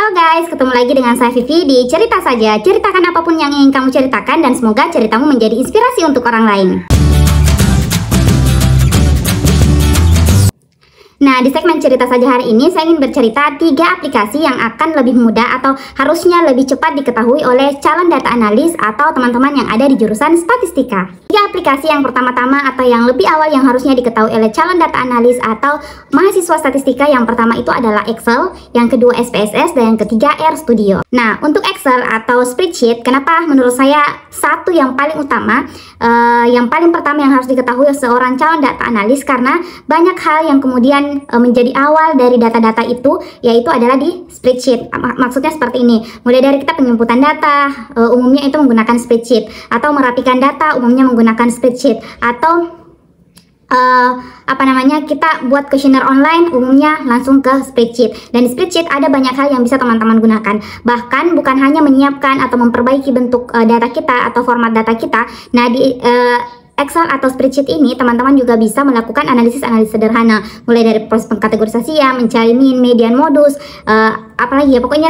Halo guys, ketemu lagi dengan saya Vivi di Cerita Saja. Ceritakan apapun yang ingin kamu ceritakan dan semoga ceritamu menjadi inspirasi untuk orang lain. Nah, di segmen Cerita Saja hari ini saya ingin bercerita 3 aplikasi yang akan lebih mudah atau harusnya lebih cepat diketahui oleh calon data analis atau teman-teman yang ada di jurusan statistika. 3 aplikasi yang pertama-tama atau yang lebih awal yang harusnya diketahui oleh calon data analis atau mahasiswa statistika, yang pertama itu adalah Excel, yang kedua SPSS, dan yang ketiga RStudio. Nah, untuk Excel atau spreadsheet, kenapa menurut saya satu yang paling utama, yang paling pertama yang harus diketahui seorang calon data analis, karena banyak hal yang kemudian menjadi awal dari data-data itu, yaitu adalah di spreadsheet. Maksudnya seperti ini, mulai dari kita penjemputan data, umumnya itu menggunakan spreadsheet, atau merapikan data umumnya menggunakan spreadsheet, atau kita buat kuesioner online umumnya langsung ke spreadsheet. Dan di spreadsheet ada banyak hal yang bisa teman-teman gunakan, bahkan bukan hanya menyiapkan atau memperbaiki bentuk data kita atau format data kita. Nah, di Excel atau spreadsheet ini teman-teman juga bisa melakukan analisis-analisis sederhana, mulai dari proses pengkategorisasian, mencari mean, median, modus, apalagi ya, pokoknya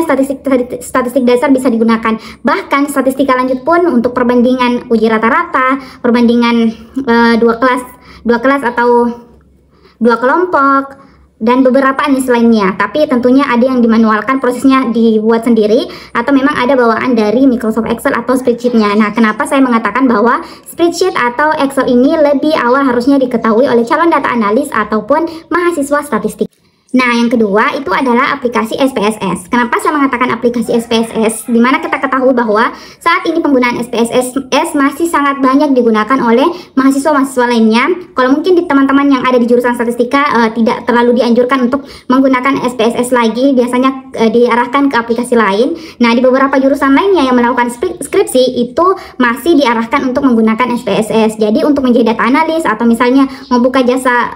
statistik dasar bisa digunakan. Bahkan statistika lanjut pun untuk perbandingan uji rata-rata, perbandingan dua kelas atau 2 kelompok, dan beberapa jenis lainnya. Tapi tentunya ada yang dimanualkan, prosesnya dibuat sendiri, atau memang ada bawaan dari Microsoft Excel atau spreadsheetnya. Nah, kenapa saya mengatakan bahwa spreadsheet atau Excel ini lebih awal harusnya diketahui oleh calon data analis ataupun mahasiswa statistik? Nah, yang kedua itu adalah aplikasi SPSS. Kenapa saya mengatakan aplikasi SPSS? Dimana kita ketahui bahwa saat ini penggunaan SPSS masih sangat banyak digunakan oleh mahasiswa-mahasiswa lainnya. Kalau mungkin di teman-teman yang ada di jurusan statistika tidak terlalu dianjurkan untuk menggunakan SPSS lagi, biasanya diarahkan ke aplikasi lain. Nah, di beberapa jurusan lainnya yang melakukan skripsi itu masih diarahkan untuk menggunakan SPSS. Jadi untuk menjadi data analis atau misalnya membuka jasa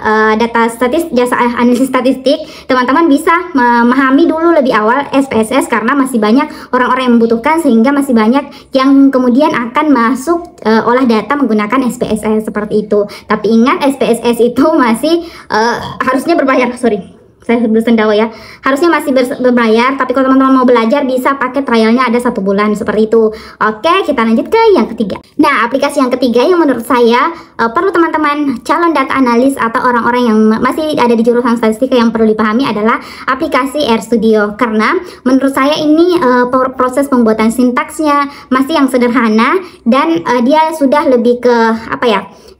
jasa analisis statistik, teman-teman bisa memahami dulu lebih awal SPSS, karena masih banyak orang-orang yang membutuhkan, sehingga masih banyak yang kemudian akan masuk olah data menggunakan SPSS seperti itu. Tapi ingat, SPSS itu masih harusnya berbayar, saya bersendawa ya, harusnya masih berbayar. Tapi kalau teman-teman mau belajar bisa pakai trialnya, ada 1 bulan seperti itu. Oke, kita lanjut ke yang ketiga. Nah, aplikasi yang ketiga yang menurut saya perlu teman-teman calon data analis atau orang-orang yang masih ada di jurusan statistika yang perlu dipahami adalah aplikasi RStudio. Karena menurut saya ini proses pembuatan sintaksnya masih yang sederhana, dan dia sudah lebih ke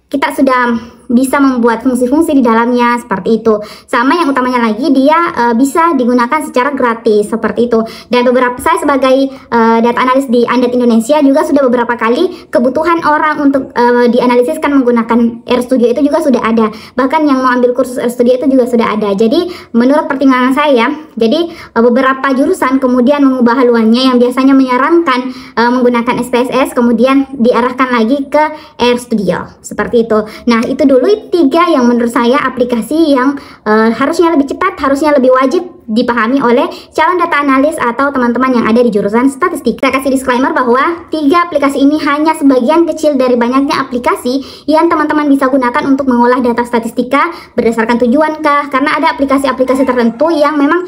kita sudah bisa membuat fungsi-fungsi di dalamnya seperti itu. Sama yang utamanya lagi, dia bisa digunakan secara gratis seperti itu. Dan saya sebagai data analis di Andat Indonesia juga sudah beberapa kali kebutuhan orang untuk dianalisiskan menggunakan RStudio itu juga sudah ada. Bahkan yang mau ambil kursus RStudio itu juga sudah ada. Jadi menurut pertimbangan saya, jadi beberapa jurusan kemudian mengubah haluannya, yang biasanya menyarankan menggunakan SPSS kemudian diarahkan lagi ke RStudio seperti itu. Nah, itu dulu 3 yang menurut saya aplikasi yang harusnya lebih cepat, harusnya lebih wajib dipahami oleh calon data analis atau teman-teman yang ada di jurusan statistik. Saya kasih disclaimer bahwa 3 aplikasi ini hanya sebagian kecil dari banyaknya aplikasi yang teman-teman bisa gunakan untuk mengolah data statistika berdasarkan tujuankah, karena ada aplikasi-aplikasi tertentu yang memang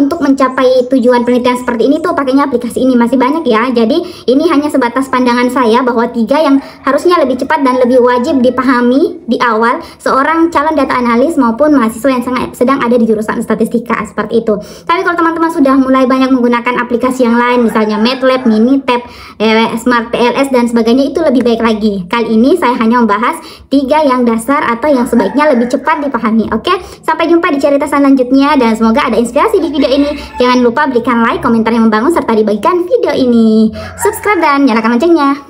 untuk mencapai tujuan penelitian seperti ini tuh pakainya aplikasi ini, masih banyak ya. Jadi ini hanya sebatas pandangan saya bahwa 3 yang harusnya lebih cepat dan lebih wajib dipahami di awal seorang calon data analis maupun mahasiswa yang sedang ada di jurusan statistika seperti itu. Tapi kalau teman-teman sudah mulai banyak menggunakan aplikasi yang lain, misalnya MATLAB, Minitab, Smart PLS dan sebagainya, itu lebih baik lagi. Kali ini saya hanya membahas 3 yang dasar atau yang sebaiknya lebih cepat dipahami. Oke, sampai jumpa di cerita selanjutnya dan semoga ada inspirasi di video ini. Jangan lupa berikan like, komentar yang membangun, serta dibagikan video ini. Subscribe dan nyalakan loncengnya.